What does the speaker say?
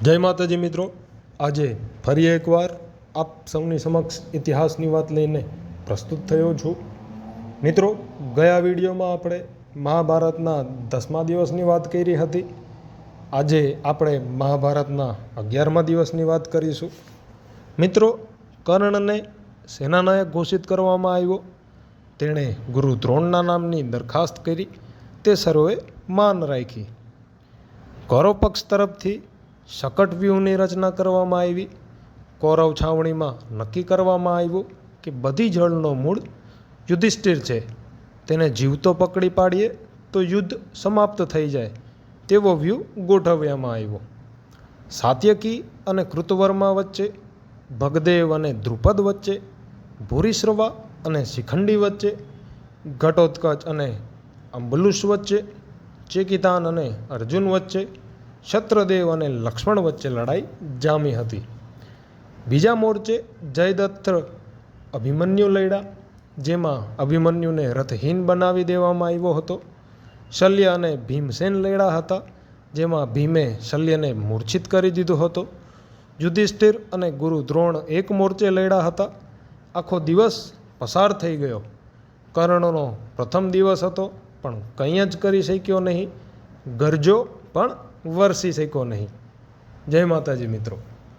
જય માતાજી મિત્રો, આજે ફરી એકવાર આપ સૌની સમક્ષ ઇતિહાસની વાત લઈને પ્રસ્તુત થયો છું. મિત્રો, ગયા વિડીયોમાં આપણે મહાભારતના 10મા દિવસની વાત કરી હતી. આજે આપણે મહાભારતના 11મા દિવસની વાત કરીશું. મિત્રો, કર્ણને સેનાનાયક ઘોષિત કરવામાં આવ્યો. તેણે ગુરુ દ્રોણના નામની દરખાસ્ત કરી. તે સર્વે માન રાખી. કૌરવ પક્ષ તરફથી શકટ વ્યૂહની રચના કરવામાં આવી. કૌરવ છાવણીમાં નક્કી કરવામાં આવ્યું કે બધી જળનો મૂળ યુધિષ્ઠિર છે. તેને જીવતો પકડી પાડીએ તો યુદ્ધ સમાપ્ત થઈ જાય તેવો વ્યૂહ ગોઠવવામાં આવ્યો. સાત્યકી અને કૃતવર્મા વચ્ચે, ભગદેવ અને દ્રુપદ વચ્ચે, ભૂરિશ્રવા અને શિખંડી વચ્ચે, ઘટોત્કચ અને અંબલુશ વચ્ચે, ચેકિતાન અને અર્જુન વચ્ચે, શત્રુદેવ અને લક્ષ્મણ વચ્ચે લડાઈ જામી હતી. બીજા મોરચે જયદ્રથ અભિમન્યુ લડ્યા, જેમાં અભિમન્યુને રથહીન બનાવી દેવામાં આવ્યો હતો. શલ્ય અને ભીમસેન લડ્યા હતા, જેમાં ભીમે શલ્યને મૂર્છિત કરી દીધો હતો. યુધિષ્ઠિર અને ગુરુ દ્રોણ એક મોરચે લડ્યા હતા. આખો દિવસ પસાર થઈ ગયો. કર્ણનો પ્રથમ દિવસ હતો, પણ કંઈ જ કરી શક્યો નહીં. ગરજો પણ વરસી શક્યો નહીં. જય માતાજી મિત્રો.